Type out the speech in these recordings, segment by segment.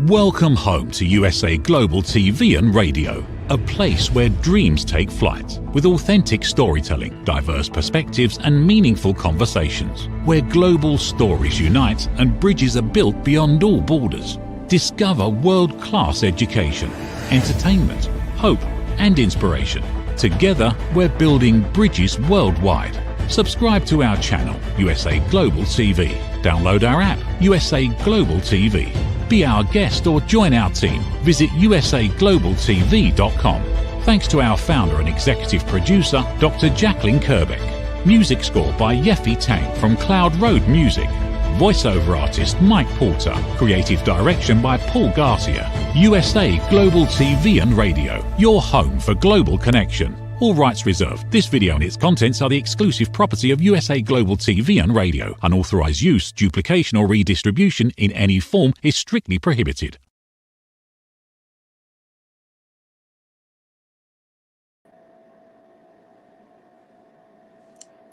Welcome home to USA Global TV and Radio, a place where dreams take flight, with authentic storytelling, diverse perspectives and meaningful conversations, where global stories unite and bridges are built beyond all borders. Discover world-class education, entertainment, hope and inspiration. Together, we're building bridges worldwide. Subscribe to our channel, USA Global TV. Download our app, USA Global TV. Be our guest or join our team. Visit usaglobaltv.com. Thanks to our founder and executive producer, Dr. Jacqueline Kerbeck. Music score by Yeffy Tang from Cloud Road Music. Voiceover artist Mike Porter. Creative direction by Paul Garcia. USA Global TV and Radio, your home for global connection. All rights reserved. This video and its contents are the exclusive property of USA Global TV and Radio. Unauthorized use, duplication or redistribution in any form is strictly prohibited.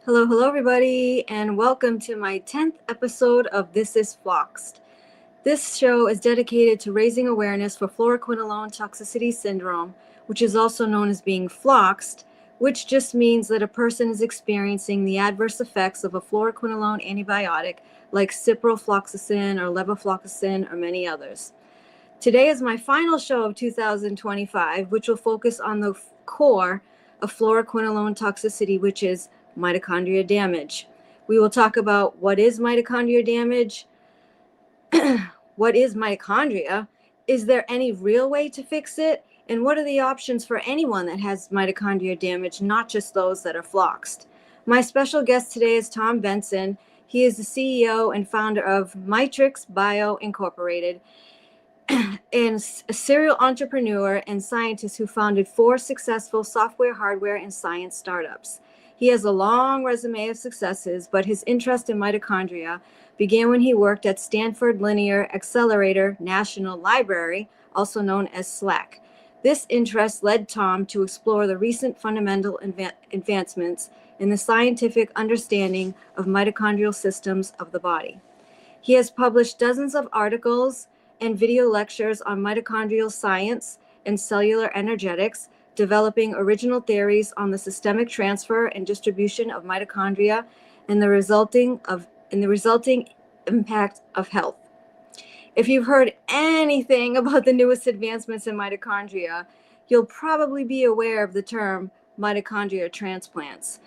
Hello everybody, and welcome to my 10th episode of This Is Floxed. This show is dedicated to raising awareness for fluoroquinolone toxicity syndrome, which is also known as being floxed, which just means that a person is experiencing the adverse effects of a fluoroquinolone antibiotic like ciprofloxacin or levofloxacin or many others. Today is my final show of 2025, which will focus on the core of fluoroquinolone toxicity, which is mitochondria damage. We will talk about what is mitochondria damage, what is mitochondria, is there any real way to fix it, and what are the options for anyone that has mitochondria damage, not just those that are floxed. My special guest today is Tom Benson. He is the CEO and founder of Mitrix Bio Incorporated, and a serial entrepreneur and scientist who founded 4 successful software, hardware, and science startups. He has a long resume of successes, but his interest in mitochondria began when he worked at Stanford Linear Accelerator National Library, also known as SLAC. This interest led Tom to explore the recent fundamental advancements in the scientific understanding of mitochondrial systems of the body. He has published dozens of articles and video lectures on mitochondrial science and cellular energetics, developing original theories on the systemic transfer and distribution of mitochondria and the resulting impact of health. If you've heard anything about the newest advancements in mitochondria, you'll probably be aware of the term mitochondria transplants.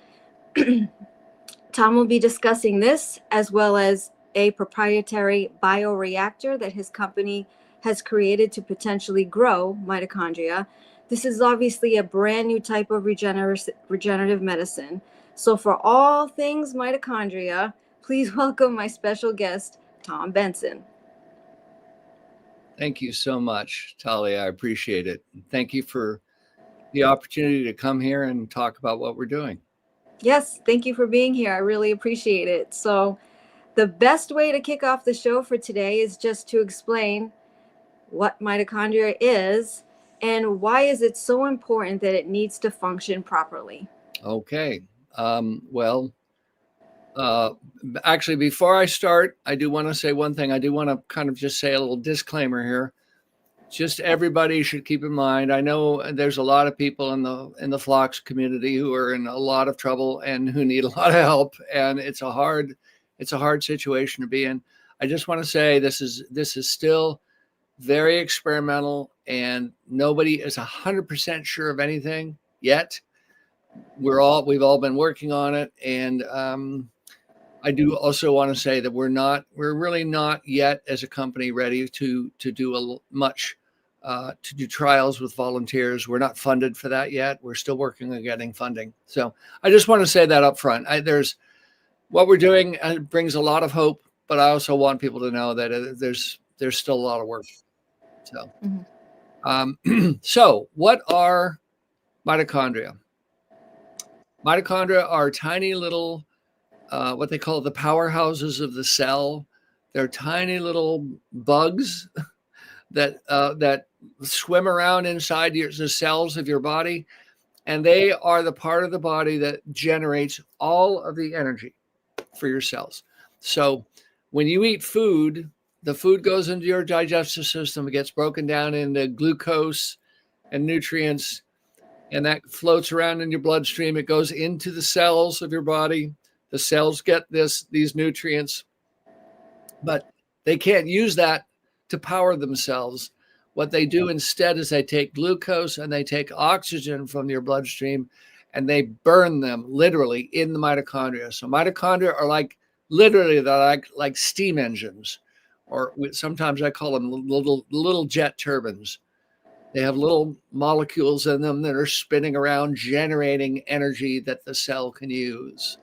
Tom will be discussing this, as well as a proprietary bioreactor that his company has created to potentially grow mitochondria. This is obviously a brand new type of regenerative medicine. So for all things mitochondria, please welcome my special guest, Tom Benson. Thank you so much, Talia. I appreciate it. Thank you for the opportunity to come here and talk about what we're doing. Yes, thank you for being here. I really appreciate it. So the best way to kick off the show for today is just to explain what mitochondria is and why is it so important that it needs to function properly. Okay. Actually, before I start, I do want to say one thing. I do want to kind of just say a little disclaimer here. Just everybody should keep in mind. I know there's a lot of people in the Flox community who are in a lot of trouble and who need a lot of help, and it's a hard situation to be in. I just want to say this is still very experimental, and nobody is 100% sure of anything yet. We've all been working on it, and I do also want to say that we're really not yet as a company ready to do to do trials with volunteers. We're not funded for that yet. We're still working on getting funding. So I just want to say that up front. There's what we're doing brings a lot of hope, but I also want people to know that there's still a lot of work. So, so what are mitochondria? Mitochondria are tiny little, what they call the powerhouses of the cell. They're tiny little bugs that swim around inside the cells of your body, and they are the part of the body that generates all of the energy for your cells. So when you eat food, the food goes into your digestive system. It gets broken down into glucose and nutrients, and that floats around in your bloodstream. It goes into the cells of your body. The cells get these nutrients, but they can't use that to power themselves. What they do instead is they take glucose and they take oxygen from your bloodstream and they burn them literally in the mitochondria. So mitochondria are literally they're like steam engines, or sometimes I call them little jet turbines. They have little molecules in them that are spinning around, generating energy that the cell can use.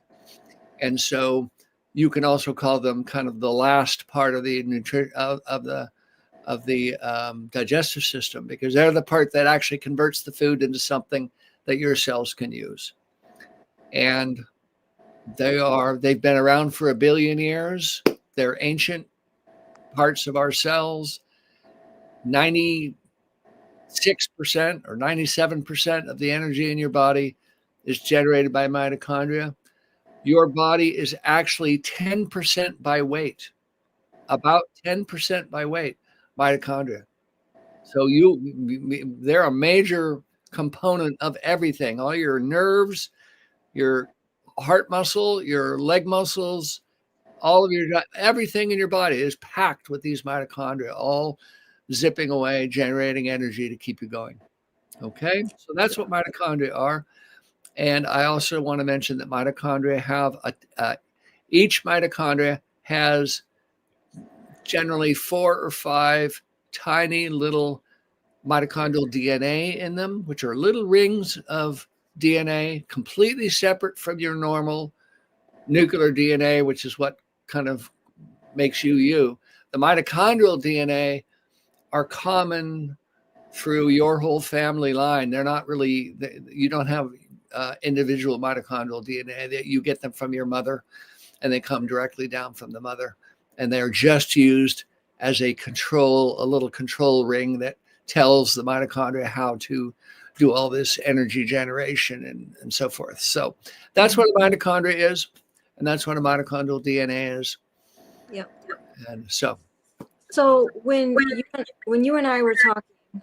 And so you can also call them kind of the last part of the digestive system, because they're the part that actually converts the food into something that your cells can use. And they've been around for 1 billion years. They're ancient parts of our cells. 96% or 97% of the energy in your body is generated by mitochondria. Your body is actually 10% by weight, about 10% by weight, mitochondria. So they're a major component of everything. All your nerves, your heart muscle, your leg muscles, everything in your body is packed with these mitochondria, all zipping away, generating energy to keep you going. Okay, so that's what mitochondria are. And I also want to mention that mitochondria have each mitochondria has generally 4 or 5 tiny little mitochondrial DNA in them, which are little rings of DNA completely separate from your normal nuclear DNA, which is what kind of makes you. The mitochondrial DNA are common through your whole family line. They're not really, you don't have individual mitochondrial DNA. That you get them from your mother, and they come directly down from the mother, and they're just used as a little control ring that tells the mitochondria how to do all this energy generation and so forth. So that's what a mitochondria is, and that's what a mitochondrial DNA is. Yep. And so when you and I were talking,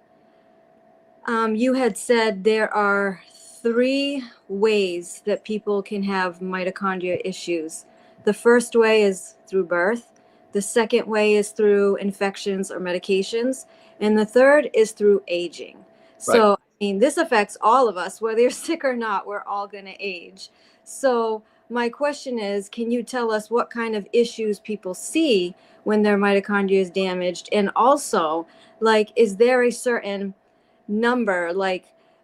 you had said there are 3 ways that people can have mitochondria issues. The first way is through birth. The second way is through infections or medications. And the third is through aging. So, right. I mean, this affects all of us, whether you're sick or not, we're all going to age. So my question is, can you tell us what kind of issues people see when their mitochondria is damaged? And also, is there a certain number,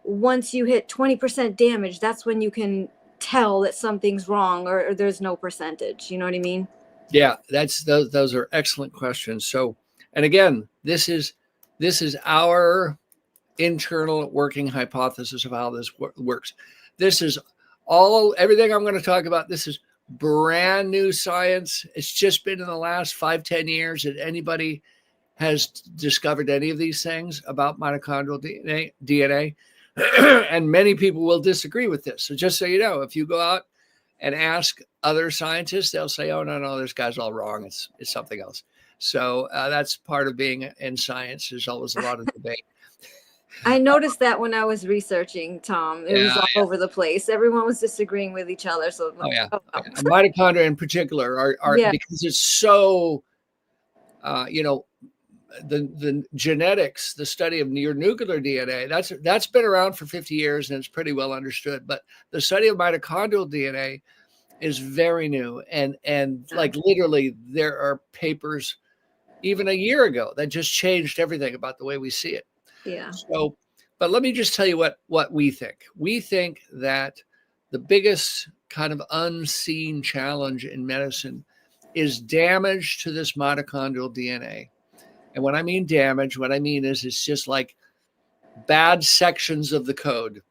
once you hit 20% damage, that's when you can tell that something's wrong, or there's no percentage? You know what I mean? Yeah, those are excellent questions. So, and again, this is our internal working hypothesis of how this works. This is everything I'm going to talk about. This is brand new science. It's just been in the last 5-10 years that anybody has discovered any of these things about mitochondrial DNA. And many people will disagree with this. So just so you know, if you go out and ask other scientists, they'll say, oh, no, this guy's all wrong. It's something else. So that's part of being in science. There's always a lot of debate. I noticed that when I was researching, Tom. It was all over the place. Everyone was disagreeing with each other. So mitochondria in particular are because it's so, the genetics, the study of your nuclear DNA, that's been around for 50 years and it's pretty well understood. But the study of mitochondrial DNA is very new, and literally there are papers even a year ago that just changed everything about the way we see it. Yeah. So, but let me just tell you what we think. We think that the biggest kind of unseen challenge in medicine is damage to this mitochondrial DNA. And when I mean damage, what I mean is it's just like bad sections of the code.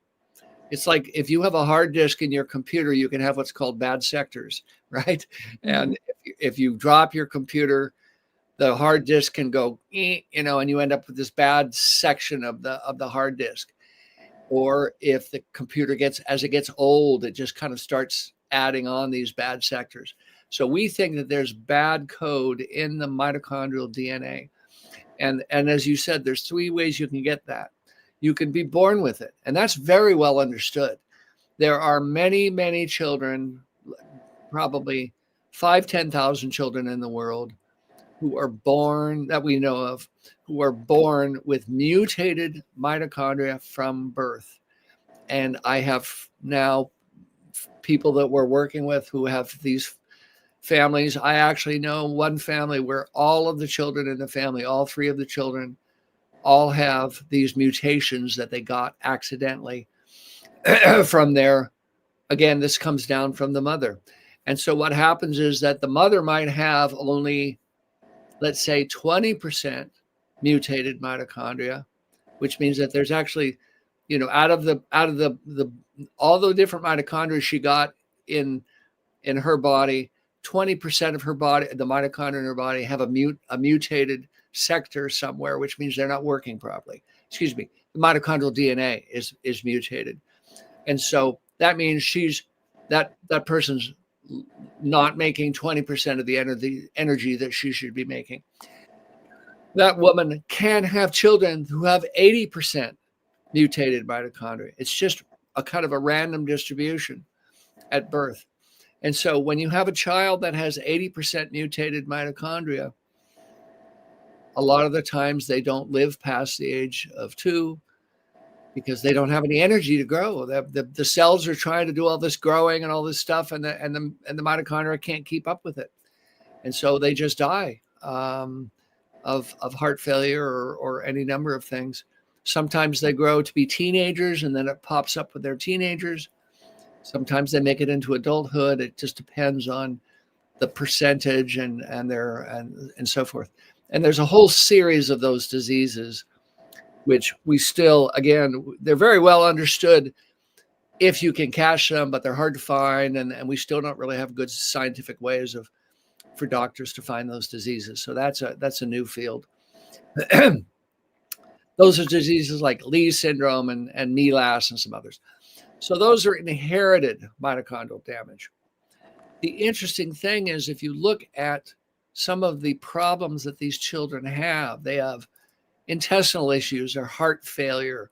It's like if you have a hard disk in your computer, you can have what's called bad sectors, right? Mm-hmm. And if you drop your computer, the hard disk can go, and you end up with this bad section of the hard disk. Or if the computer gets old, it just kind of starts adding on these bad sectors. So we think that there's bad code in the mitochondrial DNA. And as you said, there's 3 ways you can get that. You can be born with it, and that's very well understood. There are many, many children, probably 5,000-10,000 children in the world who are born, that we know of, who are born with mutated mitochondria from birth. And I have now people that we're working with who have these families. I actually know one family where all of the children in the family, all 3 of the children, all have these mutations that they got accidentally from their, again, this comes down from the mother. And so what happens is that the mother might have only, let's say, 20% mutated mitochondria, which means that there's actually, out of the all the different mitochondria she got in her body, 20% of her body, the mitochondria in her body, have a mutated sector somewhere, which means they're not working properly. Excuse me, the mitochondrial DNA is mutated, and so that means that person's not making 20% of the energy that she should be making. That woman can have children who have 80% mutated mitochondria. It's just a kind of a random distribution at birth. And so when you have a child that has 80% mutated mitochondria, a lot of the times they don't live past the age of 2 because they don't have any energy to grow. The cells are trying to do all this growing and all this stuff, and the mitochondria can't keep up with it. And so they just die of heart failure or any number of things. Sometimes they grow to be teenagers and then it pops up with their teenagers. Sometimes they make it into adulthood. It just depends on the percentage and so forth. And there's a whole series of those diseases, which we still, again, they're very well understood if you can catch them, but they're hard to find. And we still don't really have good scientific ways for doctors to find those diseases. So that's a new field. Those are diseases like Lee syndrome and MELAS and some others. So those are inherited mitochondrial damage. The interesting thing is, if you look at some of the problems that these children have, they have intestinal issues or heart failure.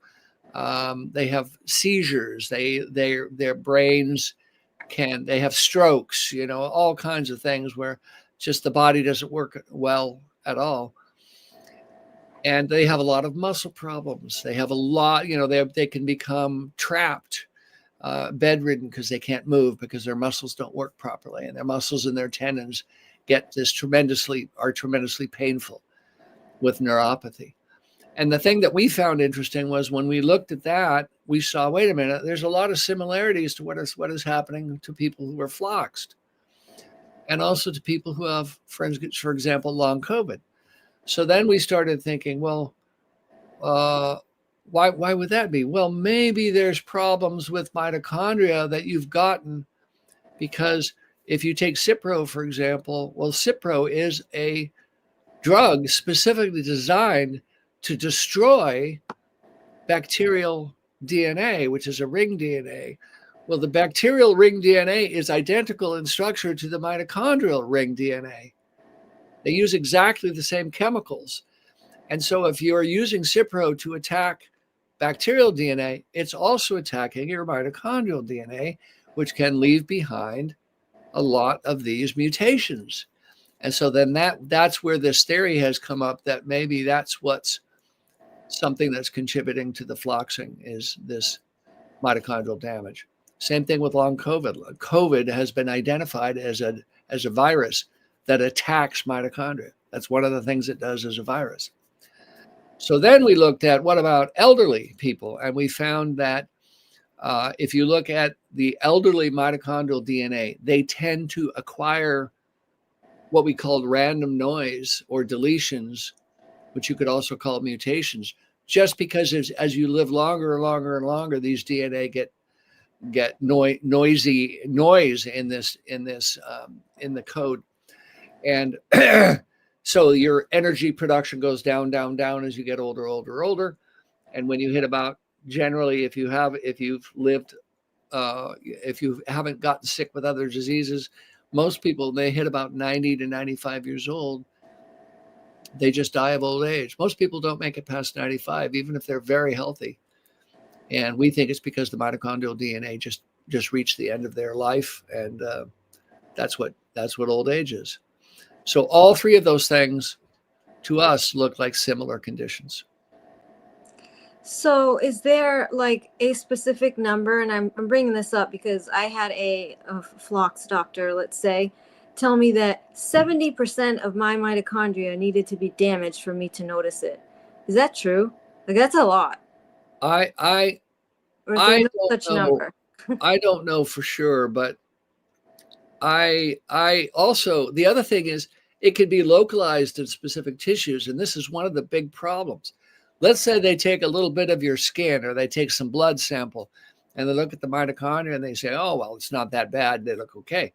They have seizures. Their brains they have strokes, all kinds of things where just the body doesn't work well at all. And they have a lot of muscle problems. They have a lot, they can become trapped, bedridden because they can't move because their muscles don't work properly, and their muscles and their tendons are tremendously painful with neuropathy. And the thing that we found interesting was when we looked at that, we saw, wait a minute, there's a lot of similarities to what is happening to people who are floxed, and also to people who have, for example, long COVID. So then we started thinking, well, why would that be? Well, maybe there's problems with mitochondria that you've gotten because if you take Cipro, for example, well, Cipro is a drug specifically designed to destroy bacterial DNA, which is a ring DNA. Well, the bacterial ring DNA is identical in structure to the mitochondrial ring DNA. They use exactly the same chemicals. And so if you're using Cipro to attack bacterial DNA, it's also attacking your mitochondrial DNA, which can leave behind a lot of these mutations. And so then that's where this theory has come up that maybe that's what's something that's contributing to the floxing is this mitochondrial damage. Same thing with long COVID. COVID has been identified as a virus that attacks mitochondria. That's one of the things it does as a virus. So then we looked at what about elderly people, and we found that if you look at the elderly mitochondrial DNA, they tend to acquire what we call random noise or deletions, which you could also call mutations, just because as you live longer and longer and longer, these DNA get noisy noise in the code. And so your energy production goes down as you get older. And when you hit about, generally, if you haven't gotten sick with other diseases, most people, they hit about 90 to 95 years old, they just die of old age. Most people don't make it past 95, even if they're very healthy. And we think it's because the mitochondrial DNA just reached the end of their life, and that's what old age is. So all three of those things to us look like similar conditions. So is there like a specific number, and I'm bringing this up because I had a Flox doctor, let's say, tell me that 70% of my mitochondria needed to be damaged for me to notice it. Is that true? Like, that's a lot. Or is there no such number? I don't know for sure, but I also, the other thing is it could be localized in specific tissues. And this is one of the big problems. Let's say they take a little bit of your skin, or they take some blood sample, and they look at the mitochondria and they say, oh, well, it's not that bad. They look okay.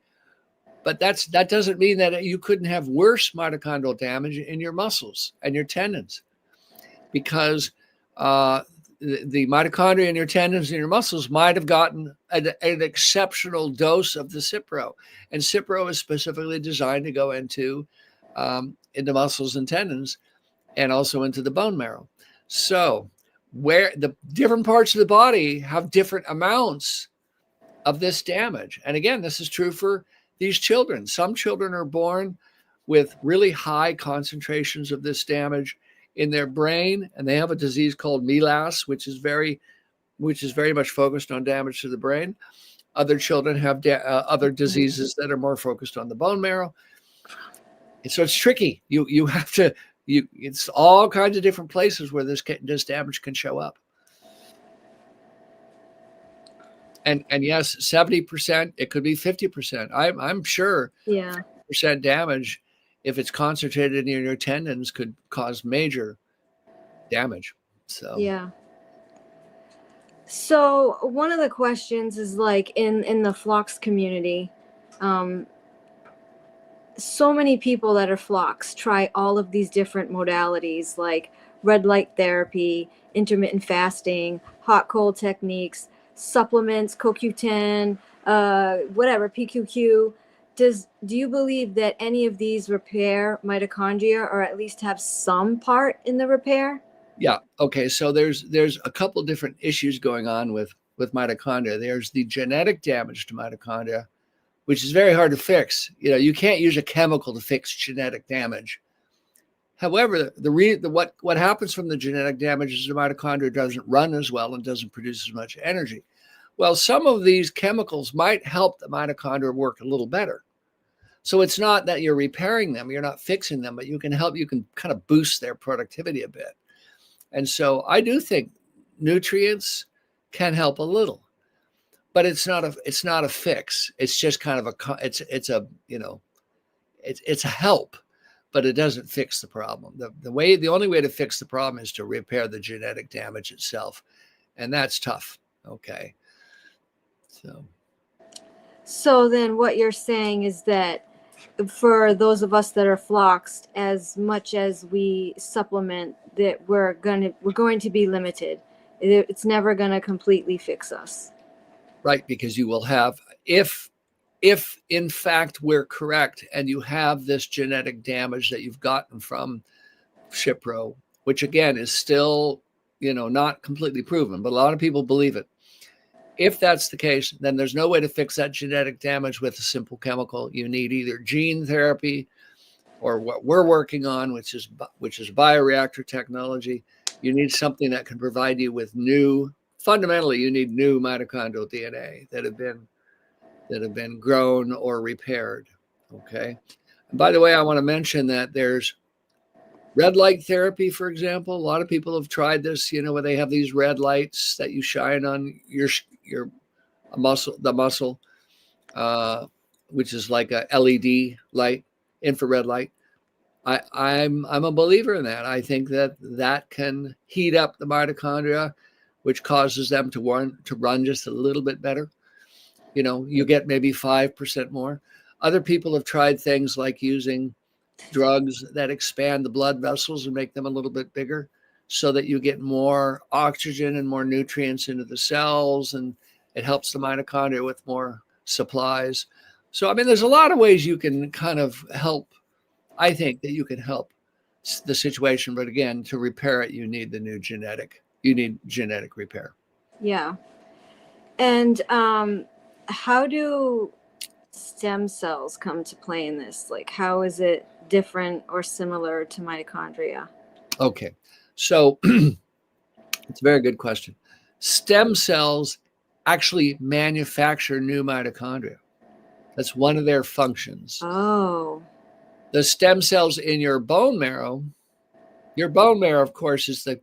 But that doesn't mean that you couldn't have worse mitochondrial damage in your muscles and your tendons, because the mitochondria in your tendons and your muscles might have gotten an exceptional dose of the Cipro. And Cipro is specifically designed to go into muscles and tendons, and also into the bone marrow. So where the different parts of the body have different amounts of this damage. And again, this is true for these children. Some children are born with really high concentrations of this damage in their brain, and they have a disease called MELAS, which is very much focused on damage to the brain. Other children have other diseases that are more focused on the bone marrow. And so it's tricky. You have to, it's all kinds of different places where this damage can show up. And yes, 70%, it could be 50%. I'm sure 50% damage, if it's concentrated in your tendons, could cause major damage. So yeah. So one of the questions is, like, in the Flox community, so many people that are Flox try all of these different modalities, like red light therapy, intermittent fasting, hot cold techniques, supplements, CoQ10, whatever, PQQ. Do you believe that any of these repair mitochondria, or at least have some part in the repair? Yeah. Okay. So there's a couple different issues going on with mitochondria. There's the genetic damage to mitochondria, which is very hard to fix. You can't use a chemical to fix genetic damage. However, what happens from the genetic damage is the mitochondria doesn't run as well and doesn't produce as much energy. Well, some of these chemicals might help the mitochondria work a little better. So it's not that you're repairing them, you're not fixing them, but you can kind of boost their productivity a bit. And so I do think nutrients can help a little, but it's not a fix. It's just kind of it's a help, but it doesn't fix the problem. The only way to fix the problem is to repair the genetic damage itself. And that's tough. Okay. So then what you're saying is that for those of us that are Floxed, as much as we supplement, that we're going to be limited. It's never going to completely fix us. Right, because you will have, if in fact we're correct and you have this genetic damage that you've gotten from Cipro, which again is still, not completely proven, but a lot of people believe it. If that's the case, then there's no way to fix that genetic damage with a simple chemical. You need either gene therapy, or what we're working on, which is bioreactor technology. You need something that can provide you with fundamentally, you need new mitochondrial DNA that have been grown or repaired. Okay. And by the way, I want to mention that there's red light therapy, for example. A lot of people have tried this, where they have these red lights that you shine on the muscle, which is like a LED light, infrared light. I'm a believer in that. I think that can heat up the mitochondria, which causes them to run just a little bit better. You get maybe 5% more. Other people have tried things like using drugs that expand the blood vessels and make them a little bit bigger, so that you get more oxygen and more nutrients into the cells, and it helps the mitochondria with more supplies. So, I mean, there's a lot of ways you can kind of help. I think that you can help the situation, but again, to repair it, you need genetic repair. Yeah. And how do stem cells come to play in this? Like, how is it different or similar to mitochondria? Okay. So it's a very good question. Stem cells actually manufacture new mitochondria. That's one of their functions. Oh. The stem cells in your bone marrow, of course, is the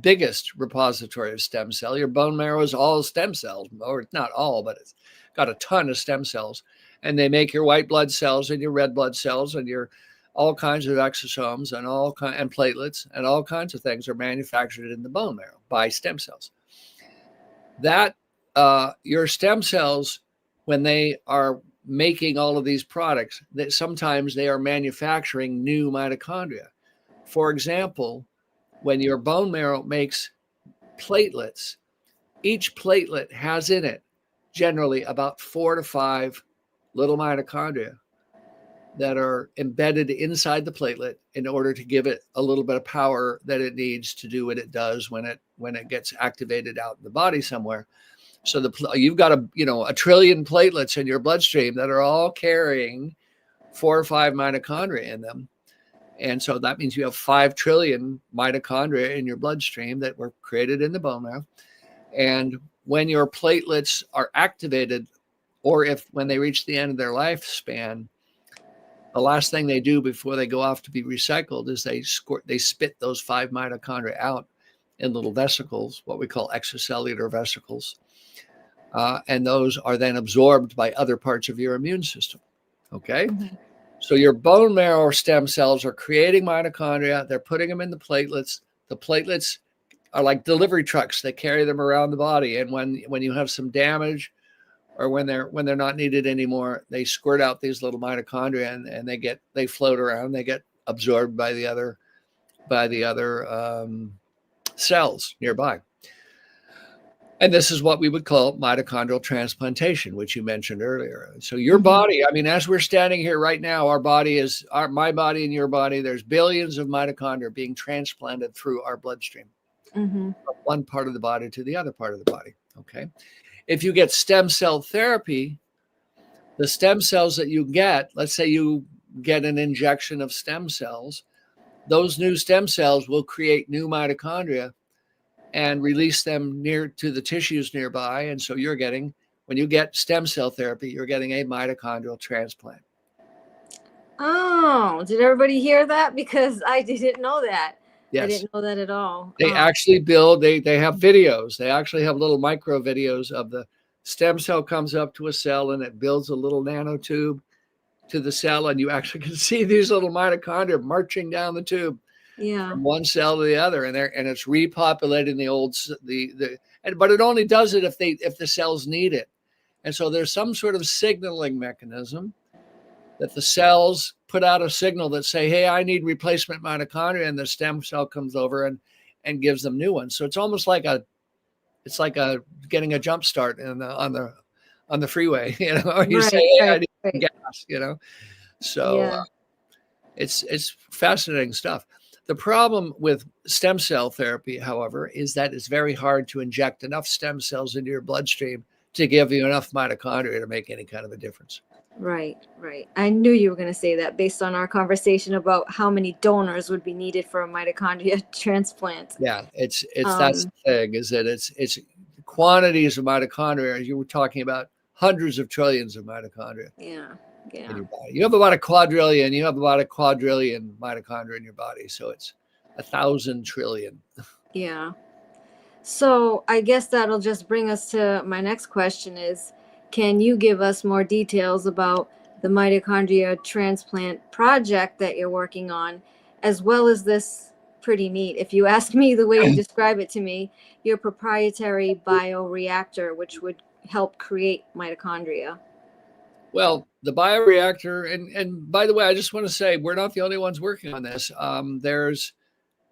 biggest repository of stem cell. Your bone marrow is all stem cells, or not all, but it's got a ton of stem cells. And they make your white blood cells and your red blood cells and your all kinds of exosomes and platelets and all kinds of things are manufactured in the bone marrow by stem cells. That your stem cells, when they are making all of these products, that sometimes they are manufacturing new mitochondria. For example, when your bone marrow makes platelets, each platelet has in it generally about 4 to 5 little mitochondria that are embedded inside the platelet in order to give it a little bit of power that it needs to do what it does when it gets activated out in the body somewhere. So you've got a trillion platelets in your bloodstream that are all carrying 4 or 5 mitochondria in them. And so that means you have 5 trillion mitochondria in your bloodstream that were created in the bone marrow. And when your platelets are activated, or when they reach the end of their lifespan, the last thing they do before they go off to be recycled is they spit those 5 mitochondria out in little vesicles, what we call extracellular vesicles. And those are then absorbed by other parts of your immune system. Okay. Mm-hmm. So your bone marrow stem cells are creating mitochondria. They're putting them in the platelets. The platelets are like delivery trucks. They carry them around the body. And when you have some damage or when they're not needed anymore, they squirt out these little mitochondria and they float around. They get absorbed by the other cells nearby. And this is what we would call mitochondrial transplantation, which you mentioned earlier. So your body, I mean, as we're standing here right now, my body and your body, there's billions of mitochondria being transplanted through our bloodstream, from one part of the body to the other part of the body. Okay. If you get stem cell therapy, the stem cells that you get, let's say you get an injection of stem cells, those new stem cells will create new mitochondria and release them near to the tissues nearby. And so when you get stem cell therapy, you're getting a mitochondrial transplant. Oh, did everybody hear that? Because I didn't know that. Yes. I didn't know that at all. They actually they have videos. They actually have little micro videos of the stem cell comes up to a cell and it builds a little nanotube to the cell. And you actually can see these little mitochondria marching down the tube. Yeah. From one cell to the other, and it's repopulating but it only does it if the cells need it. And so there's some sort of signaling mechanism that the cells put out a signal that say, hey, I need replacement mitochondria, and the stem cell comes over and gives them new ones. So it's almost like getting a jump start on the freeway, or you say, hey, I need gas, So yeah. It's fascinating stuff. The problem with stem cell therapy, however, is that it's very hard to inject enough stem cells into your bloodstream to give you enough mitochondria to make any kind of a difference. Right. I knew you were going to say that based on our conversation about how many donors would be needed for a mitochondria transplant. Yeah, it's that's the thing, is that it's quantities of mitochondria. You were talking about hundreds of trillions of mitochondria. Yeah. In your body. You have about a quadrillion mitochondria in your body. So it's 1,000 trillion. Yeah. So I guess that'll just bring us to my next question is, can you give us more details about the mitochondria transplant project that you're working on, as well as this pretty neat, if you ask me the way you describe it to me, your proprietary bioreactor, which would help create mitochondria? Well, the bioreactor, and by the way, I just want to say we're not the only ones working on this. There's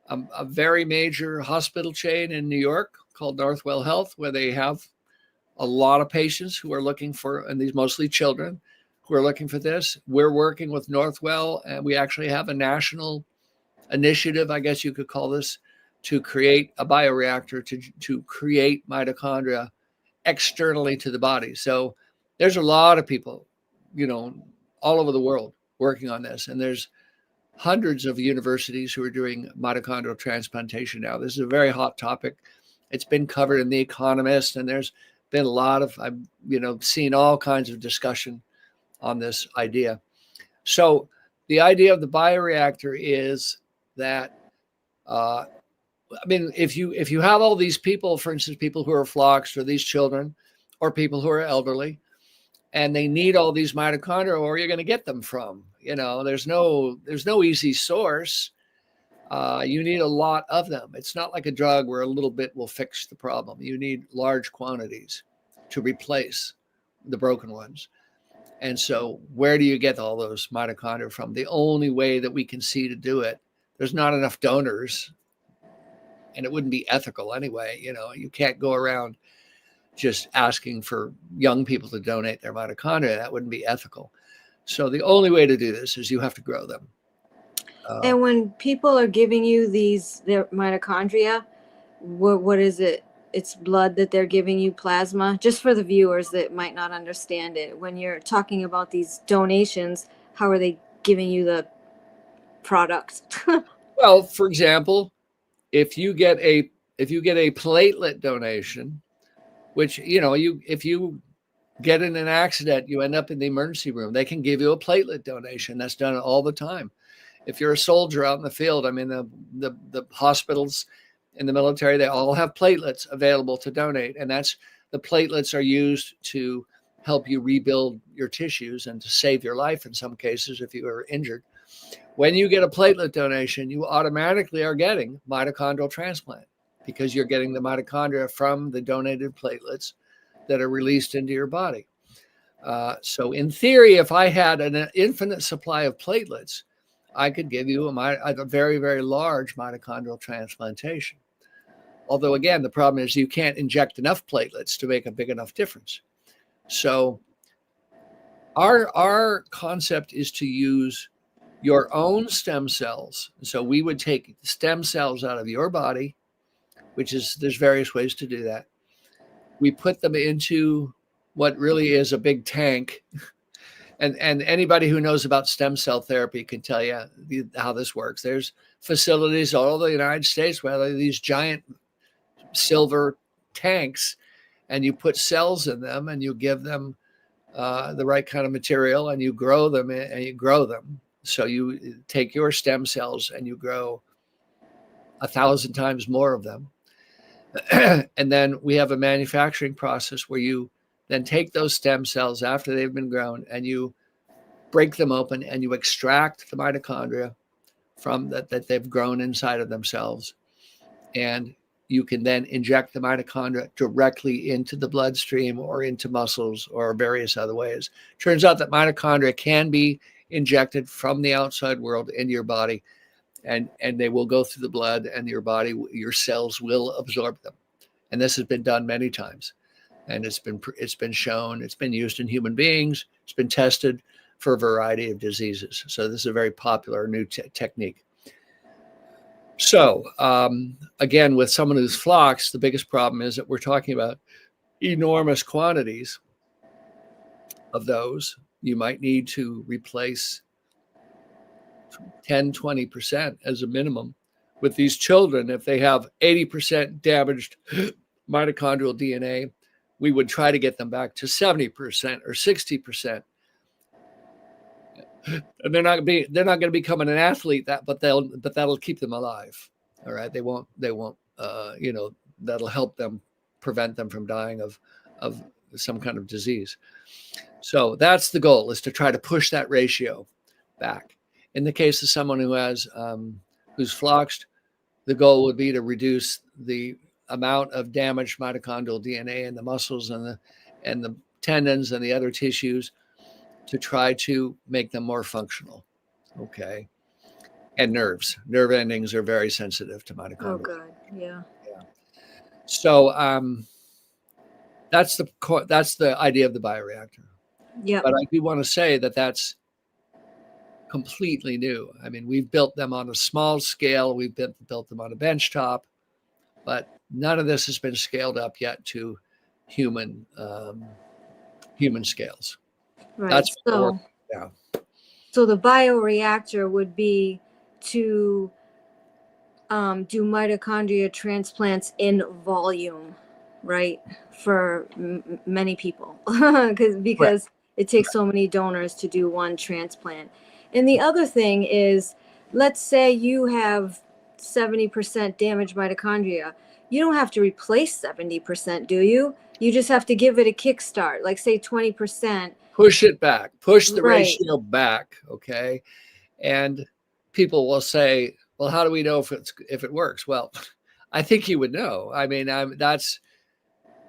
a very major hospital chain in New York called Northwell Health, where they have a lot of patients who are looking for, and these mostly children, who are looking for this. We're working with Northwell, and we actually have a national initiative, I guess you could call this, to create a bioreactor to create mitochondria externally to the body. So there's a lot of people, all over the world working on this. And there's hundreds of universities who are doing mitochondrial transplantation now. This is a very hot topic. It's been covered in The Economist, and there's been a lot of, I've seen all kinds of discussion on this idea. So the idea of the bioreactor is that, if you have all these people, for instance, people who are floxed, or these children, or people who are elderly, and they need all these mitochondria, where are you going to get them from? There's no easy source. You need a lot of them. It's not like a drug where a little bit will fix the problem. You need large quantities to replace the broken ones. And so where do you get all those mitochondria from? The only way that we can see to do it, there's not enough donors, and it wouldn't be ethical anyway. You can't go around just asking for young people to donate their mitochondria. That wouldn't be ethical. So the only way to do this is you have to grow them. And when people are giving you their mitochondria, what is it? It's blood that they're giving you, plasma? Just for the viewers that might not understand it, when you're talking about these donations, how are they giving you the product? Well, for example, if you get a platelet donation, which if you get in an accident, you end up in the emergency room, they can give you a platelet donation. That's done all the time. If you're a soldier out in the field, the hospitals in the military, they all have platelets available to donate, and the platelets are used to help you rebuild your tissues and to save your life in some cases if you are injured. When you get a platelet donation, you automatically are getting mitochondrial transplant, because you're getting the mitochondria from the donated platelets that are released into your body. So in theory, if I had an infinite supply of platelets, I could give you a very, very large mitochondrial transplantation. Although, again, the problem is you can't inject enough platelets to make a big enough difference. So our concept is to use your own stem cells. So we would take stem cells out of your body, there's various ways to do that. We put them into what really is a big tank. And anybody who knows about stem cell therapy can tell you how this works. There's facilities all over the United States where there are these giant silver tanks, and you put cells in them, and you give them the right kind of material, and you grow them. So you take your stem cells and you grow 1,000 times more of them. And then we have a manufacturing process where you then take those stem cells after they've been grown, and you break them open, and you extract the mitochondria from that they've grown inside of themselves. And you can then inject the mitochondria directly into the bloodstream or into muscles or various other ways. Turns out that mitochondria can be injected from the outside world into your body, and they will go through the blood, and your cells will absorb them. And this has been done many times. And it's been shown, it's been used in human beings, it's been tested for a variety of diseases. So this is a very popular new technique. So again, with someone who's floxed, the biggest problem is that we're talking about enormous quantities of those. You might need to replace 10, 20% as a minimum with these children. If they have 80% damaged mitochondrial DNA, we would try to get them back to 70% or 60%. And they're not going to become an athlete, but that'll keep them alive. All right. They won't, that'll help them, prevent them from dying of some kind of disease. So that's the goal, is to try to push that ratio back. In the case of someone who's floxed, the goal would be to reduce the amount of damaged mitochondrial DNA in the muscles and the tendons and the other tissues, to try to make them more functional. Okay. And nerve endings are very sensitive to mitochondria. Oh, good. Yeah. So that's the idea of the bioreactor. Yeah. But I do want to say that that's completely new. I mean, we've built them on a small scale. We've built them on a benchtop, but none of this has been scaled up yet to human scales. Right. That's what we're So, working on now. so the bioreactor would be to do mitochondria transplants in volume, right? For many people, because it takes so many donors to do one transplant. And the other thing is, let's say you have 70% damaged mitochondria. You don't have to replace 70%, do you? You just have to give it a kickstart, like say 20%. Push it back, push the Right. ratio back, okay? And people will say, well, how do we know if it works? Well, I think you would know. I mean, that's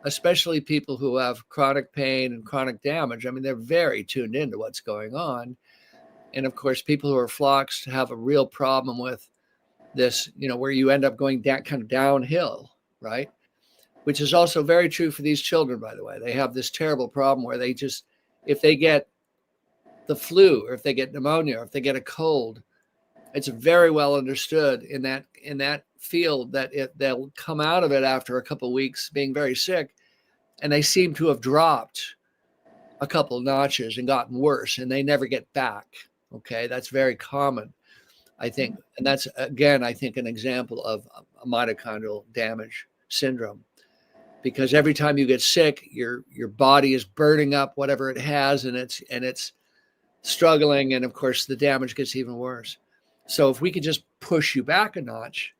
especially people who have chronic pain and chronic damage. I mean, they're very tuned into what's going on. And of course, people who are floxed have a real problem with this, where you end up going down, kind of downhill, right? Which is also very true for these children, by the way. They have this terrible problem where they just, if they get the flu or if they get pneumonia or if they get a cold, it's very well understood in that field that they'll come out of it after a couple of weeks being very sick, and they seem to have dropped a couple of notches and gotten worse, and they never get back. Okay, that's very common, I think, and that's again, I think, an example of a mitochondrial damage syndrome, because every time you get sick, your body is burning up whatever it has, and it's struggling, and of course the damage gets even worse. So if we could just push you back a notch,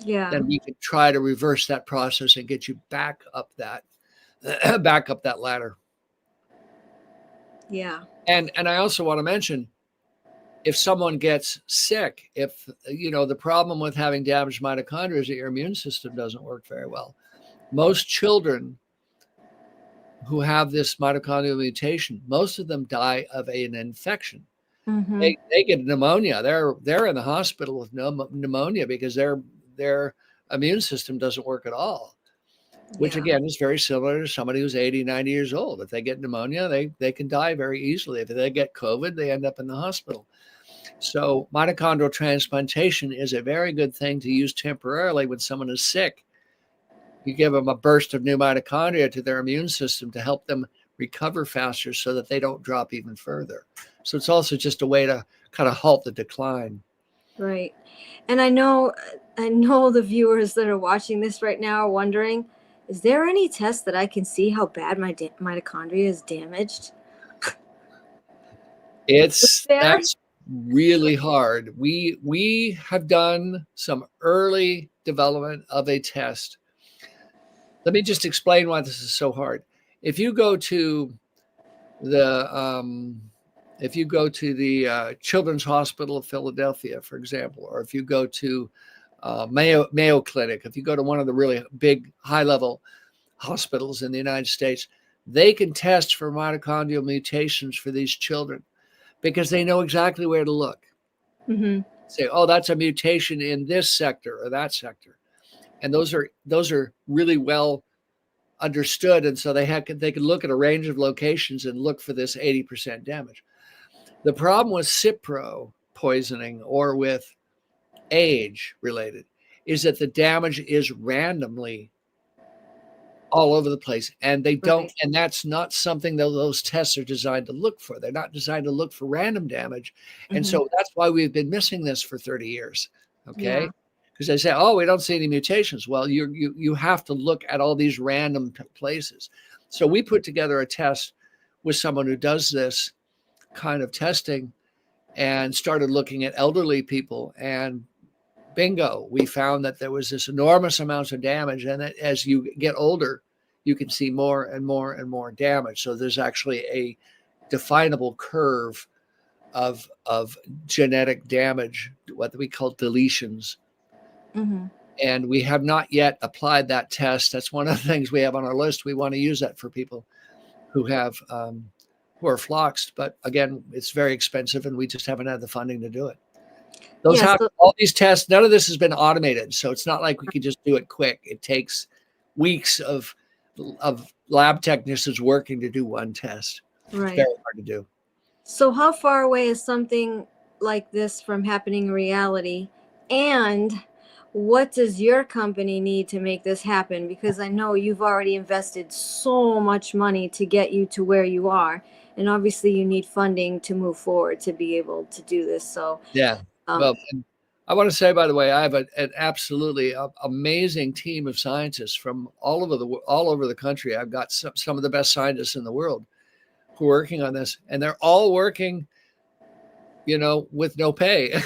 then we could try to reverse that process and get you back up that ladder. Yeah. And I also want to mention, if someone gets sick, if the problem with having damaged mitochondria is that your immune system doesn't work very well. Most children who have this mitochondrial mutation, most of them die of an infection. Mm-hmm. They get pneumonia. They're in the hospital with pneumonia because their immune system doesn't work at all, which again is very similar to somebody who's 80, 90 years old. If they get pneumonia, they can die very easily. If they get COVID, they end up in the hospital. So mitochondrial transplantation is a very good thing to use temporarily when someone is sick. You give them a burst of new mitochondria to their immune system to help them recover faster so that they don't drop even further. So it's also just a way to kind of halt the decline. Right. And I know the viewers that are watching this right now are wondering, is there any test that I can see how bad my mitochondria is damaged? That's really hard. We have done some early development of a test. Let me just explain why this is so hard. If you go to the Children's Hospital of Philadelphia, for example, or if you go to Mayo Clinic, if you go to one of the really big high-level hospitals in the United States, they can test for mitochondrial mutations for these children because they know exactly where to look. Mm-hmm. Say, oh, that's a mutation in this sector or that sector. And those are really well understood. And so they could look at a range of locations and look for this 80% damage. The problem with Cipro poisoning or with age related is that the damage is randomly all over the place, and they don't, right. And that's not something that those tests are designed to look for. They're not designed to look for random damage. Mm-hmm. And so that's why we've been missing this for 30 years. Okay. Because they say, oh, we don't see any mutations. Well, you have to look at all these random places. So we put together a test with someone who does this kind of testing and started looking at elderly people, and bingo, we found that there was this enormous amounts of damage, and that as you get older, you can see more and more and more damage. So there's actually a definable curve of genetic damage, what we call deletions. Mm-hmm. And we have not yet applied that test. That's one of the things we have on our list. We want to use that for people who have who are floxed, but again, it's very expensive, and we just haven't had the funding to do it. All these tests, none of this has been automated, so it's not like we can just do it quick. It takes weeks of lab technicians working to do one test. It's Right. very hard to do. So how far away is something like this from happening in reality? And what does your company need to make this happen? Because I know you've already invested so much money to get you to where you are. And obviously you need funding to move forward to be able to do this. So Yeah. um, Well, and I want to say, by the way, I have an absolutely amazing team of scientists from all over the country. I've got some of the best scientists in the world who are working on this, and they're all working, with no pay.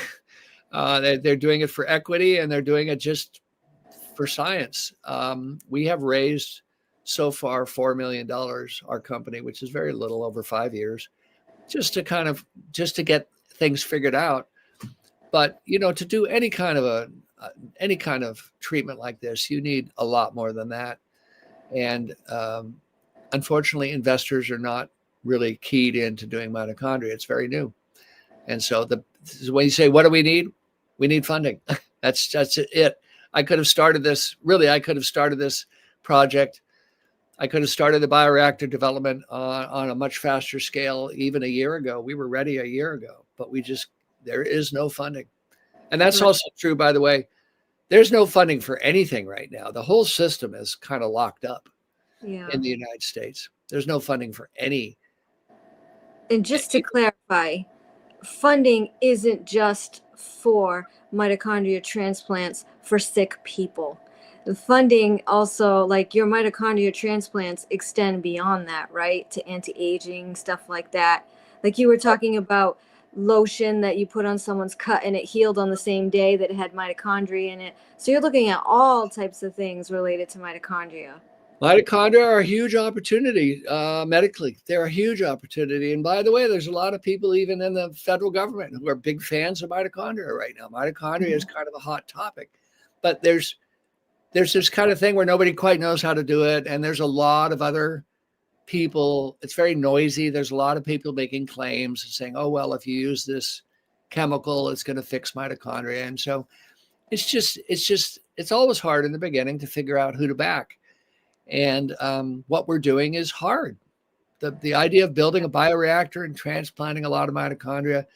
They're doing it for equity, and they're doing it just for science. We have raised so far $4 million, our company, which is very little over 5 years, just to get things figured out. But to do any kind of treatment like this, you need a lot more than that. And unfortunately, investors are not really keyed into doing mitochondria. It's very new, and so when you say, "What do we need?" We need funding. That's it. I could have started this. Really, I could have started this project. I could have started the bioreactor development on a much faster scale even a year ago. We were ready a year ago, but there is no funding. And that's also true, by the way. There's no funding for anything right now. The whole system is kind of locked up in the United States. There's no funding for any. And just to clarify, funding isn't just for mitochondria transplants for sick people. The funding also, like your mitochondria transplants, extend beyond that, right? To anti-aging, stuff like that. Like you were talking about lotion that you put on someone's cut and it healed on the same day that it had mitochondria in it. So you're looking at all types of things related to mitochondria. Mitochondria are a huge opportunity medically. They're a huge opportunity. And by the way, there's a lot of people even in the federal government who are big fans of mitochondria right now. Mitochondria is kind of a hot topic, but there's this kind of thing where nobody quite knows how to do it. And there's a lot of other people. It's very noisy. There's a lot of people making claims and saying, oh, well, if you use this chemical, it's going to fix mitochondria. And so it's always hard in the beginning to figure out who to back. And what we're doing is hard. The idea of building a bioreactor and transplanting a lot of mitochondria,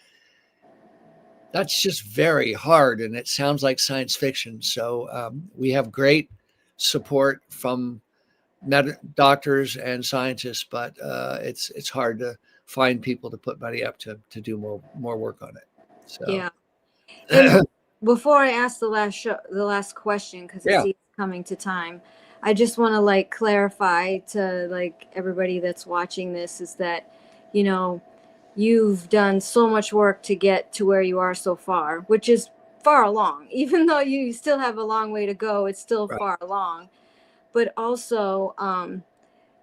that's just very hard. And it sounds like science fiction. So we have great support from doctors and scientists, but it's hard to find people to put money up to do more work on it. So yeah. And before I ask the last question, because it's coming to time, I just want to clarify to everybody that's watching this is that, you've done so much work to get to where you are so far, which is far along. Even though you still have a long way to go, it's still far along. But also,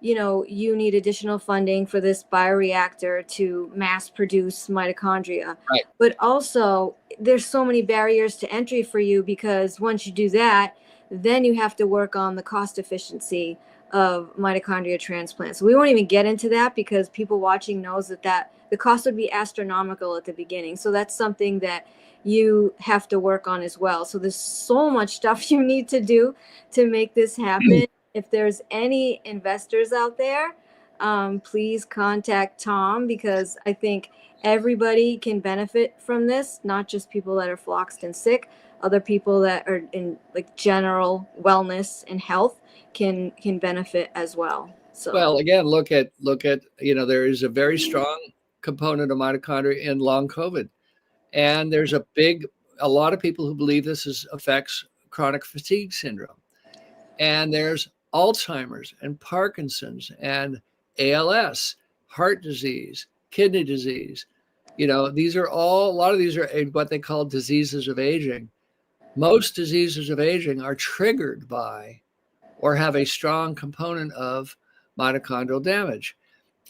you need additional funding for this bioreactor to mass produce mitochondria. Right. But also, there's so many barriers to entry for you, because once you do that, then you have to work on the cost efficiency of mitochondria transplants. So we won't even get into that, because people watching knows that the cost would be astronomical at the beginning. So that's something that you have to work on as well. So there's so much stuff you need to do to make this happen. If there's any investors out there, please contact Tom, because I think everybody can benefit from this, not just people that are floxed and sick. Other people that are in general wellness and health can benefit as well. So well, again, look at there is a very strong component of mitochondria in long COVID, and there's a lot of people who believe this affects chronic fatigue syndrome, and there's Alzheimer's and Parkinson's and ALS, heart disease, kidney disease. A lot of these are what they call diseases of aging. Most diseases of aging are triggered by or have a strong component of mitochondrial damage.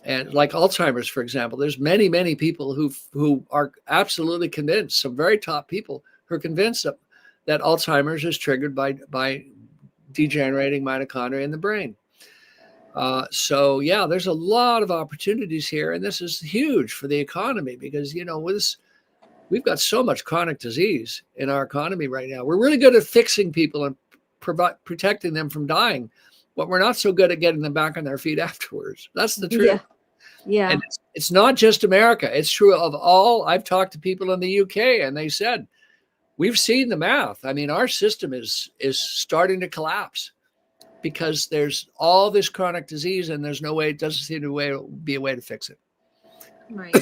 And like Alzheimer's, for example, there's many, many people who are absolutely convinced, some very top people who are convinced that Alzheimer's is triggered by degenerating mitochondria in the brain. So there's a lot of opportunities here, and this is huge for the economy, because we've got so much chronic disease in our economy right now. We're really good at fixing people and protecting them from dying, but we're not so good at getting them back on their feet afterwards. That's the truth. Yeah. And it's not just America. It's true of all. I've talked to people in the UK, and they said, we've seen the math. I mean, our system is starting to collapse because there's all this chronic disease, and there's no way, it doesn't seem to be a way to fix it. Right.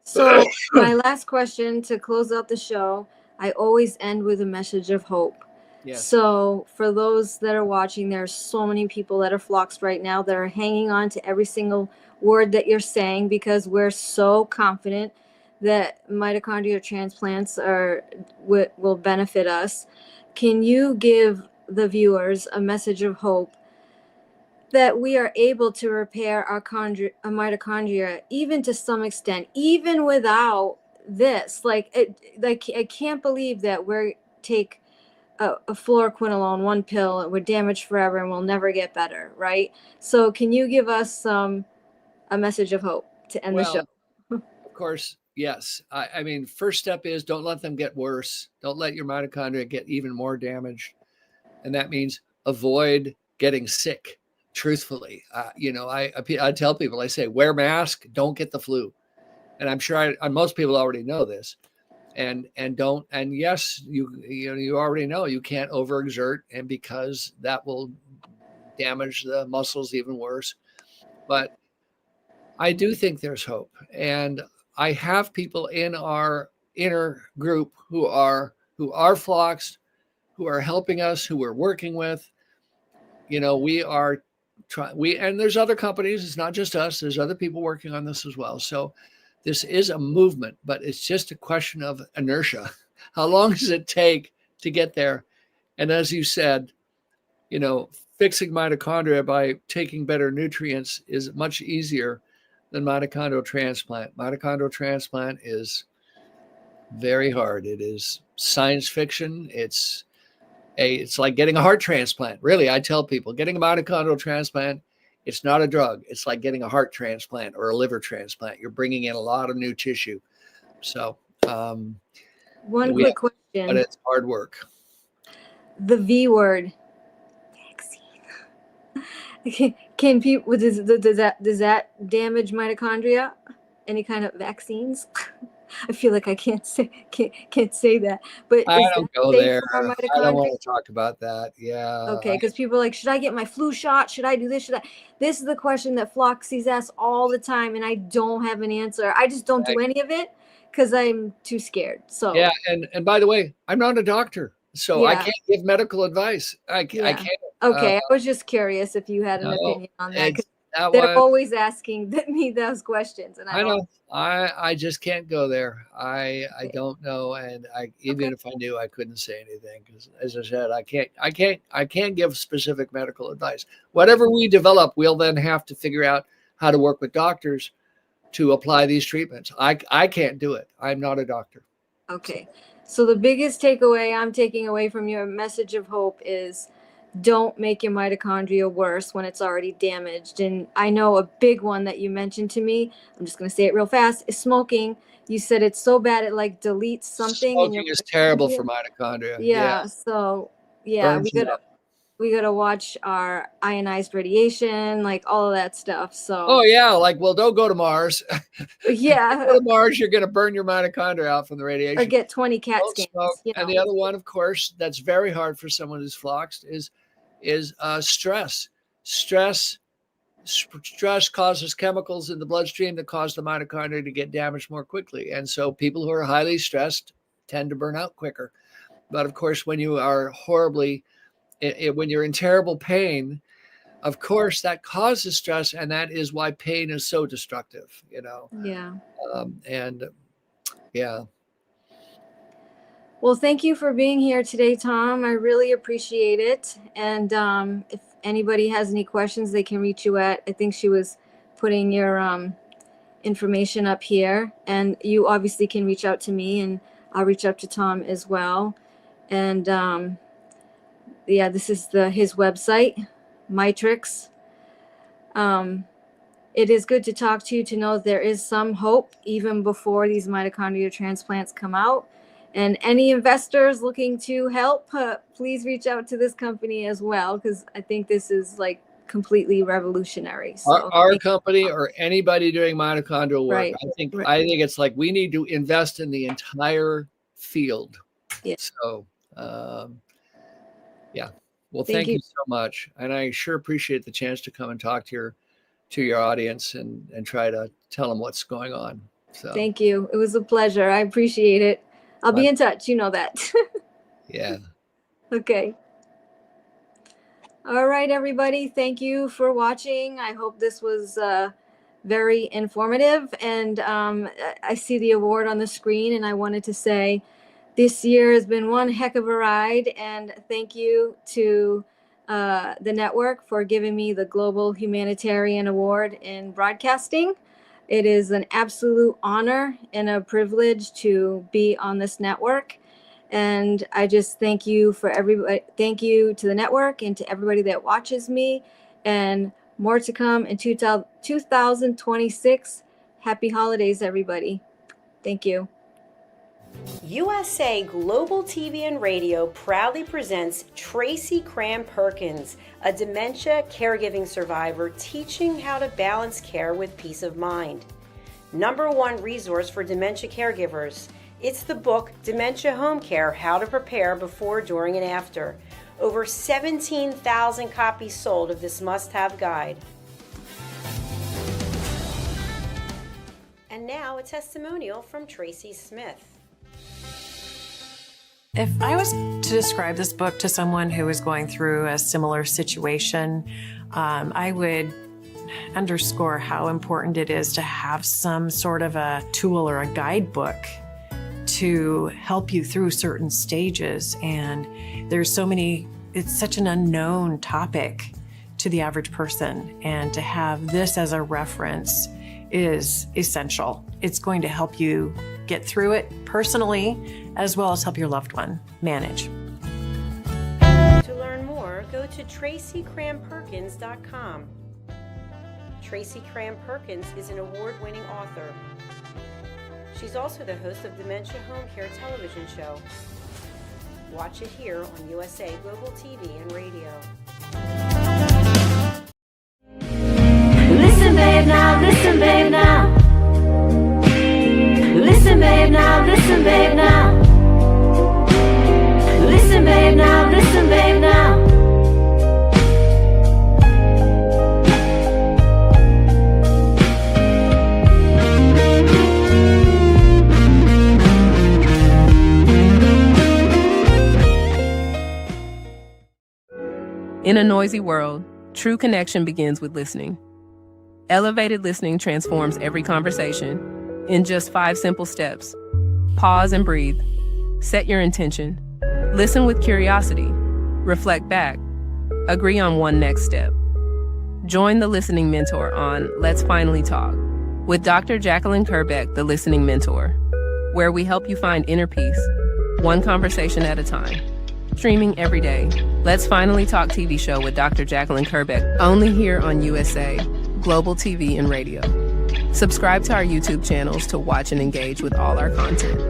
So my last question to close out the show, I always end with a message of hope. Yes. So for those that are watching, there are so many people that are floxed right now that are hanging on to every single word that you're saying, because we're so confident that mitochondrial transplants will benefit us. Can you give the viewers a message of hope that we are able to repair our mitochondria, even to some extent, even without this? I can't believe that we take a fluoroquinolone, one pill, and we're damaged forever and we'll never get better, right? So can you give us a message of hope to end the show? Of course, yes. I mean, first step is don't let them get worse. Don't let your mitochondria get even more damaged. And that means avoid getting sick, truthfully. I tell people, I say, wear mask, don't get the flu. And I'm sure most people already know this. And yes, you already know you can't overexert, and because that will damage the muscles even worse. But I do think there's hope, and I have people in our inner group who are floxed, who are helping us, who we're working with. We are trying. And there's other companies. It's not just us. There's other people working on this as well. So this is a movement, but it's just a question of inertia. How long does it take to get there? And as you said, fixing mitochondria by taking better nutrients is much easier than mitochondrial transplant. Mitochondrial transplant is very hard. It is science fiction. It's like getting a heart transplant. Really, I tell people, getting a mitochondrial transplant, it's not a drug. It's like getting a heart transplant or a liver transplant. You're bringing in a lot of new tissue. So, one quick question. But it's hard work. The V word, vaccine. Can people, does that damage mitochondria? Any kind of vaccines? I feel like I can't say that, but I don't go there. I don't want to talk about that. Yeah. Okay, because people are like, should I get my flu shot? Should I do this? This is the question that Floxies ask all the time, and I don't have an answer. I just don't do any of it because I'm too scared. So yeah, and by the way, I'm not a doctor, so I can't give medical advice. I can't. Okay, I was just curious if you had an opinion on that. They're always asking me those questions, and I know. I just can't go there. I don't know, and even if I knew, I couldn't say anything because, as I said, I can't give specific medical advice. Whatever we develop, we'll then have to figure out how to work with doctors to apply these treatments. I can't do it. I'm not a doctor. Okay, so the biggest takeaway I'm taking away from your message of hope is, don't make your mitochondria worse when it's already damaged. And I know a big one that you mentioned to me, I'm just going to say it real fast, is smoking. You said it's so bad it like deletes something. Smoking is terrible for mitochondria. Yeah. So yeah, we gotta watch our ionized radiation, like all of that stuff. So don't go to Mars. Yeah. Go to Mars, you're gonna burn your mitochondria out from the radiation. Or get 20 CAT scans. And the other one, of course, that's very hard for someone who's floxed is stress. Stress causes chemicals in the bloodstream that cause the mitochondria to get damaged more quickly. And so people who are highly stressed tend to burn out quicker. But of course, when you are when you're in terrible pain, of course, that causes stress. And that is why pain is so destructive, Yeah. Yeah. Well, thank you for being here today, Tom. I really appreciate it. And if anybody has any questions, they can reach you at, I think she was putting your information up here. And you obviously can reach out to me, and I'll reach out to Tom as well. And this is his website, Mitrix. It is good to talk to you, to know there is some hope even before these mitochondrial transplants come out. And any investors looking to help, please reach out to this company as well, because I think this is like completely revolutionary. So Our company or anybody doing mitochondrial work, Right, I think it's like we need to invest in the entire field. Yeah. So, yeah. Well, thank you so much, and I sure appreciate the chance to come and talk to your audience and try to tell them what's going on. So thank you. It was a pleasure. I appreciate it. I'll be in touch. You know that. Yeah. Okay. All right, everybody. Thank you for watching. I hope this was very informative. And I see the award on the screen, and I wanted to say this year has been one heck of a ride. And thank you to the network for giving me the Global Humanitarian Award in Broadcasting. It is an absolute honor and a privilege to be on this network. And I just thank you for everybody. Thank you to the network and to everybody that watches me, and more to come in 2026. Happy holidays, everybody. Thank you. USA Global TV and Radio proudly presents Tracy Cram-Perkins, a dementia caregiving survivor teaching how to balance care with peace of mind. #1 resource for dementia caregivers. It's the book, Dementia Home Care, How to Prepare Before, During, and After. Over 17,000 copies sold of this must-have guide. And now a testimonial from Talia Smith. If I was to describe this book to someone who was going through a similar situation, I would underscore how important it is to have some sort of a tool or a guidebook to help you through certain stages. And there's so many, it's such an unknown topic to the average person. And to have this as a reference is essential. It's going to help you get through it personally, as well as help your loved one manage. To learn more, go to TracyCramPerkins.com. Tracy Cram-Perkins is an award-winning author. She's also the host of Dementia Home Care television show. Watch it here on USA Global TV and Radio. Listen, babe, now, listen, babe, now. Listen, babe, now, listen, babe, now. Listen, babe, now, listen, babe, now. In a noisy world, true connection begins with listening. Elevated listening transforms every conversation in just 5 simple steps. Pause and breathe. Set your intention. Listen with curiosity. Reflect back. Agree on one next step. Join the Listening Mentor on Let's Finally Talk with Dr. Jacqueline Kerbeck, the Listening Mentor, where we help you find inner peace, one conversation at a time. Streaming every day. Let's Finally Talk TV show with Dr. Jacqueline Kerbeck, only here on USA Global TV and Radio. Subscribe to our YouTube channels to watch and engage with all our content.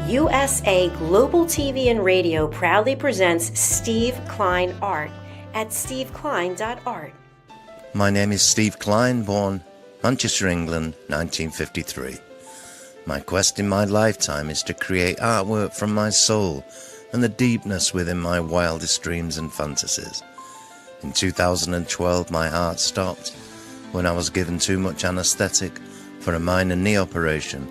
USA Global TV and Radio proudly presents Steve Klein Art at steveklein.art. My name is Steve Klein, born Manchester, England, 1953. My quest in my lifetime is to create artwork from my soul and the deepness within my wildest dreams and fantasies. In 2012, my heart stopped when I was given too much anesthetic for a minor knee operation,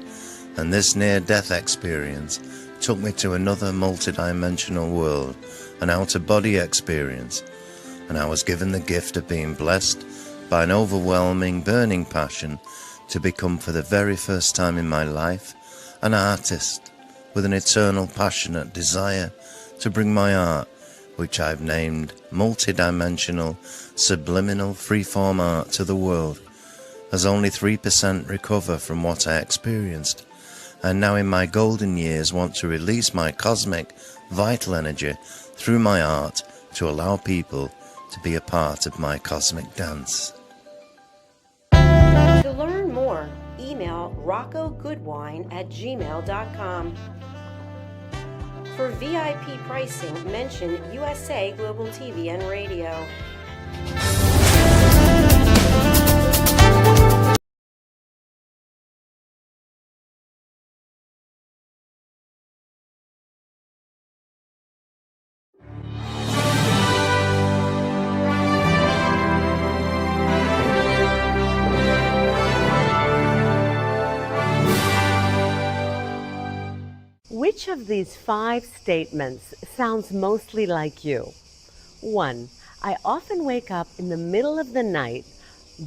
and this near-death experience took me to another multidimensional world, an out-of-body experience, and I was given the gift of being blessed by an overwhelming, burning passion to become, for the very first time in my life, an artist with an eternal, passionate desire to bring my art, which I've named multidimensional, subliminal, freeform art, to the world, as only 3% recover from what I experienced, and now in my golden years want to release my cosmic, vital energy through my art to allow people to be a part of my cosmic dance. To learn more, email roccogoodwine@gmail.com. For VIP pricing, mention USA Global TV and Radio. Which of these 5 statements sounds mostly like you? 1. I often wake up in the middle of the night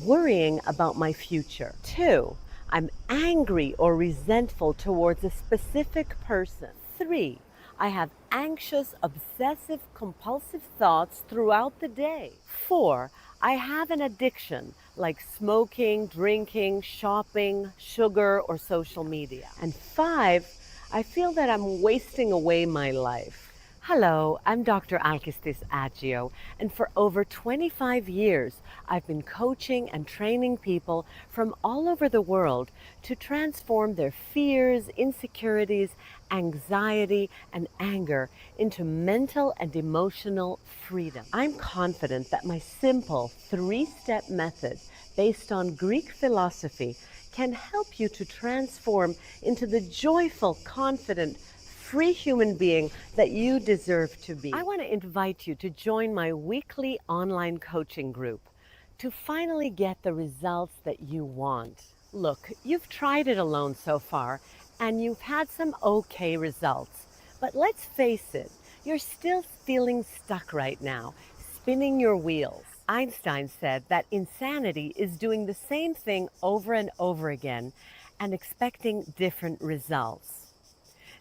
worrying about my future. 2. I'm angry or resentful towards a specific person. 3. I have anxious, obsessive, compulsive thoughts throughout the day. 4. I have an addiction like smoking, drinking, shopping, sugar, or social media. And 5. I feel that I'm wasting away my life. Hello, I'm Dr. Alkistis Agio, and for over 25 years, I've been coaching and training people from all over the world to transform their fears, insecurities, anxiety, and anger into mental and emotional freedom. I'm confident that my simple 3-step method based on Greek philosophy can help you to transform into the joyful, confident, free human being that you deserve to be. I want to invite you to join my weekly online coaching group to finally get the results that you want. Look, you've tried it alone so far, and you've had some okay results. But let's face it, you're still feeling stuck right now, spinning your wheels. Einstein said that insanity is doing the same thing over and over again and expecting different results.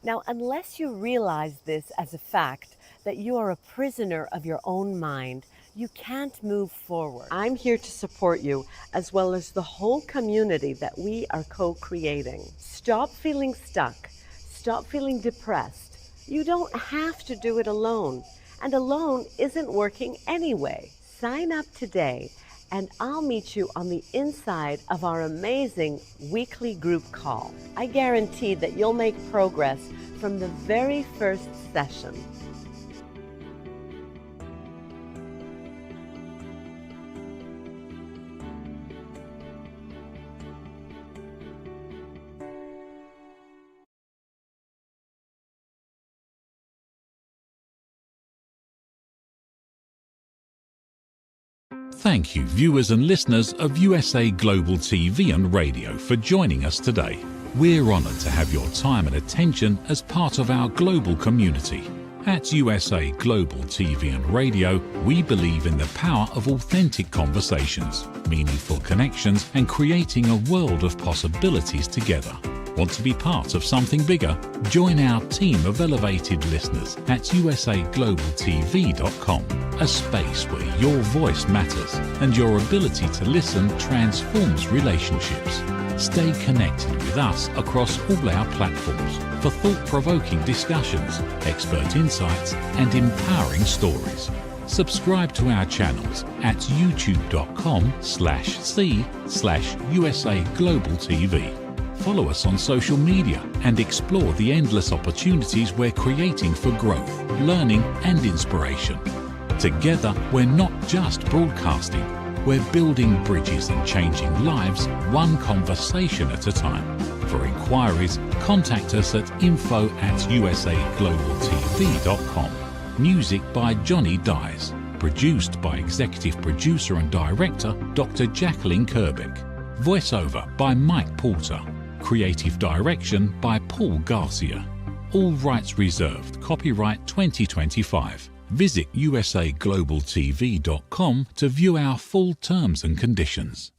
Now, unless you realize this as a fact, that you are a prisoner of your own mind, you can't move forward. I'm here to support you, as well as the whole community that we are co-creating. Stop feeling stuck. Stop feeling depressed. You don't have to do it alone, and alone isn't working anyway. Sign up today, and I'll meet you on the inside of our amazing weekly group call. I guarantee that you'll make progress from the very first session. Thank you, viewers and listeners of USA Global TV and Radio, for joining us today. We're honoured to have your time and attention as part of our global community. At USA Global TV and Radio, we believe in the power of authentic conversations, meaningful connections, and creating a world of possibilities together. Want to be part of something bigger? Join our team of elevated listeners at usaglobaltv.com, a space where your voice matters and your ability to listen transforms relationships. Stay connected with us across all our platforms for thought-provoking discussions, expert insights, and empowering stories. Subscribe to our channels at youtube.com/c/USA-Global-TV. Follow us on social media and explore the endless opportunities we're creating for growth, learning, and inspiration. Together, we're not just broadcasting, we're building bridges and changing lives one conversation at a time. For inquiries, contact us at info@usaglobaltv.com. Music by Johnny Dies. Produced by Executive Producer and Director Dr. Jacqueline Kerbeck. Voiceover by Mike Porter. Creative Direction by Paul Garcia. All rights reserved. Copyright 2025. Visit usaglobaltv.com to view our full terms and conditions.